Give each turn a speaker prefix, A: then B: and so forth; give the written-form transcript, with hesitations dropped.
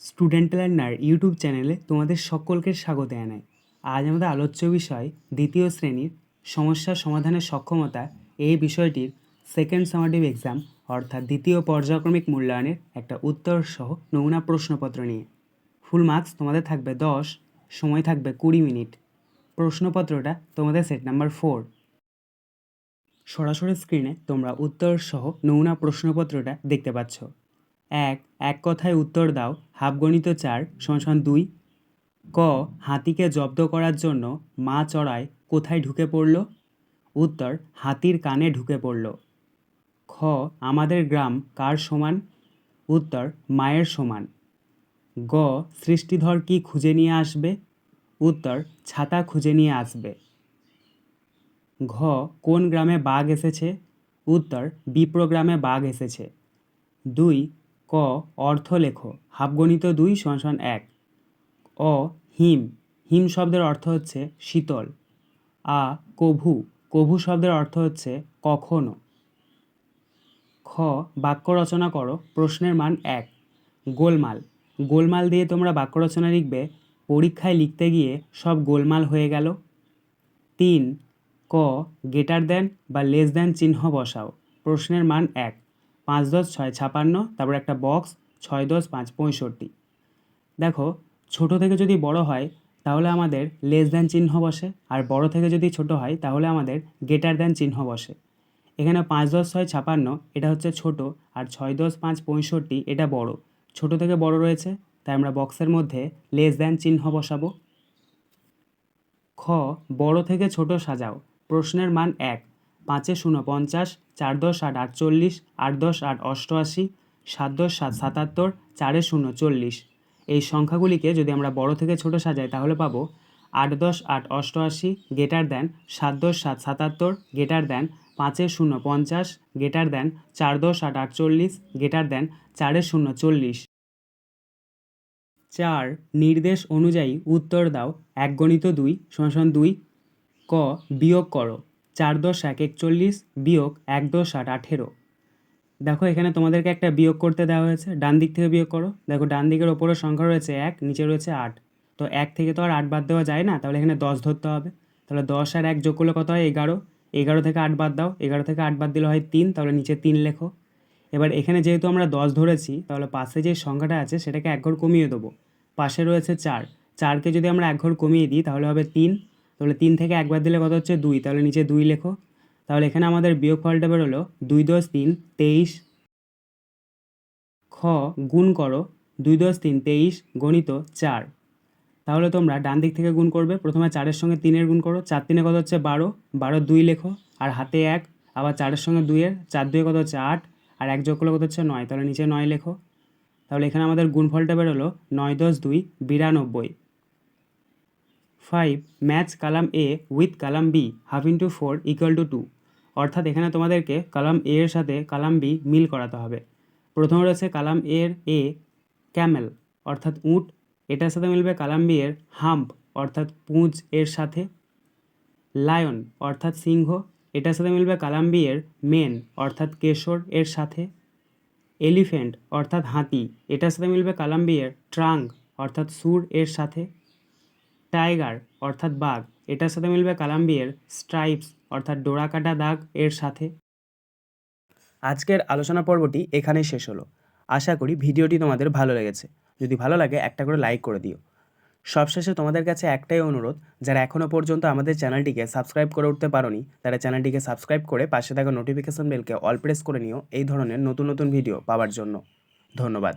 A: Student learner YouTube চ্যানেলে তোমাদের সকলকে স্বাগত জানাই। আজ আমাদের আলোচ্য বিষয় দ্বিতীয় শ্রেণীর সমস্যা সমাধানের সক্ষমতা এই বিষয়টির সেকেন্ড সামারেটিভ এক্সাম অর্থাৎ দ্বিতীয় পর্যায়ক্রমিক মূল্যায়নের একটা উত্তর সহ নমুনা প্রশ্নপত্র নিয়ে। ফুল মার্কস তোমাদের থাকবে 10, সময় থাকবে 20 মিনিট। প্রশ্নপত্রটা তোমাদের সেট নাম্বার 4। সরাসরি স্ক্রিনে তোমরা উত্তর সহ নমুনা প্রশ্নপত্রটা দেখতে পাচ্ছ। এক কথায় উত্তর দাও। হাফগণিত 4 = 2। ক হাতিকে জব্দ করার জন্য মা চড়াই কোথায় ঢুকে পড়ল? উত্তর হাতির কানে ঢুকে পড়ল। খ আমাদের গ্রাম কার সমান? উত্তর মায়ের সমান। গ সৃষ্টিধর কি খুঁজে নিয়ে আসবে? উত্তর ছাতা খুঁজে নিয়ে আসবে। ঘ কোন গ্রামে বাঘ এসেছে? উত্তর বিপ্র গ্রামে বাঘ এসেছে। 2 ক অর্থ লেখো। হাফগণিত 2 = 1। অ হিম হিম শব্দের অর্থ হচ্ছে শীতল। আ কভু কভু শব্দের অর্থ হচ্ছে কখনো। খ বাক্য রচনা করো। প্রশ্নের মান 1। গোলমাল গোলমাল দিয়ে তোমরা বাক্য রচনা লিখবে। পরীক্ষায় লিখতে গিয়ে সব গোলমাল হয়ে গেল। 3 ক গ্রেটার দ্যান বা লেস দ্যান চিহ্ন বসাও। প্রশ্নের মান 1। 5 × 10 = 6 56, তারপর একটা বক্স 6 × 10 = 5 65। দেখো, ছোট থেকে যদি বড় হয় তাহলে আমাদের লেস দ্যান চিহ্ন বসে, আর বড় থেকে যদি ছোট হয় তাহলে আমাদের গ্রেটার দ্যান চিহ্ন বসে। এখানে 5 × 10 = 6 56, এটা হচ্ছে ছোট, আর 6 × 10 = 5 65, এটা বড়। ছোট থেকে বড় রয়েছে, তাই আমরা বক্সের মধ্যে লেস দ্যান চিহ্ন বসাবো। খ বড় থেকে ছোট সাজাও। প্রশ্নের মান 1। 5 × 0 = 50, 4 × 10 = 8 48, 8 × 10 = 8 88, 7 × 10 = 7 77, 4 × 0 = 40। এই সংখ্যাগুলিকে যদি আমরা বড় থেকে ছোট সাজাই তাহলে পাবো 8 × 10 = 8 88, greater than 7 × 10 = 7 77, greater than 5 × 0 = 50, greater than 4 × 10 = 48, greater than 4 × 0 = 40। 4 নির্দেশ অনুযায়ী উত্তর দাও। 1 × 2 = 2। ক বিয়োগ করো। 4 × 10 = 41 বিয়োগ 1 × 10 = 18। দেখো, এখানে তোমাদেরকে একটা বিয়োগ করতে দেওয়া হয়েছে। ডান দিক থেকে বিয়োগ করো। দেখো, ডান দিকের ওপরের সংখ্যা রয়েছে 1, নিচে রয়েছে 8। তো 1 থেকে তো আর 8 বাদ দেওয়া যায় না, তাহলে এখানে 10 ধরতে হবে। তাহলে 10 আর 1 যোগ করলে কত হয়? 11। 11 থেকে 8 বাদ দাও। 11 থেকে 8 বাদ দিলে হয় 3, তাহলে নিচে 3 লেখো। এবার এখানে যেহেতু আমরা 10 ধরেছি, তাহলে পাশে যে সংখ্যাটা আছে সেটাকে 1 ঘর কমিয়ে দেবো। পাশে রয়েছে 4, 4কে যদি আমরা 1 ঘর কমিয়ে দিই তাহলে হবে 3। তাহলে 3 থেকে 1 বাদ দিলে কত হচ্ছে? 2, তাহলে নিচে 2 লেখো। তাহলে এখানে আমাদের বিয়োগ ফলটা বেরোলো 2 × 10 = 3 23। খ গুণ করো। 2 × 10 = 3 23 গণিত 4। তাহলে তোমরা ডান দিক থেকে গুণ করবে। প্রথমে 4-এর সঙ্গে 3-এর গুণ করো। 4 × 3 কত হচ্ছে? 12, 12 2 লেখো, আর হাতে 1, আবার 4-এর সঙ্গে 2-এর, 4 2 কত হচ্ছে? 8, আর 1 যোগ করলে কত হচ্ছে? 9, তাহলে নিচে 9 লেখো। তাহলে এখানে আমাদের গুণফলটা বেরোলো 9 × 10 = 2 92। 5 match column A with column B half into 4 = 2। অর্থাৎ এখানে তোমাদেরকে কালাম এ এর সাথে কালাম বি মিল করাতে হবে। প্রথমে রয়েছে কালাম এর এ ক্যামেল অর্থাৎ উট, এটার সাথে মিলবে কালাম বি এর হাম্প অর্থাৎ পুঁজ এর সাথে। লায়ন অর্থাৎ সিংহ, এটার সাথে মিলবে কালাম বি এর মেন অর্থাৎ কেশর এর সাথে। এলিফ্যান্ট অর্থাৎ হাতি, এটার সাথে মিলবে কালাম বি এর ট্রাঙ্ক অর্থাৎ সুর এর সাথে। টাইগার অর্থাৎ বাঘ, এটার সাথে মিলবে কালাম বি এর স্ট্রাইপস অর্থাৎ ডোরাকাটা দাগ এর সাথে। আজকের আলোচনা পর্বটি এখানেই শেষ হলো। আশা করি ভিডিওটি তোমাদের ভালো লেগেছে। যদি ভালো লাগে একটা করে লাইক করে দিও। সবশেষে তোমাদের কাছে একটাই অনুরোধ, যারা এখনও পর্যন্ত আমাদের চ্যানেলটিকে সাবস্ক্রাইব করে উঠতে পারোনি তারা চ্যানেলটিকে সাবস্ক্রাইব করে পাশে থাকা নোটিফিকেশন বেলকে অল প্রেস করে নিও এই ধরনের নতুন নতুন ভিডিও পাওয়ার জন্য। ধন্যবাদ।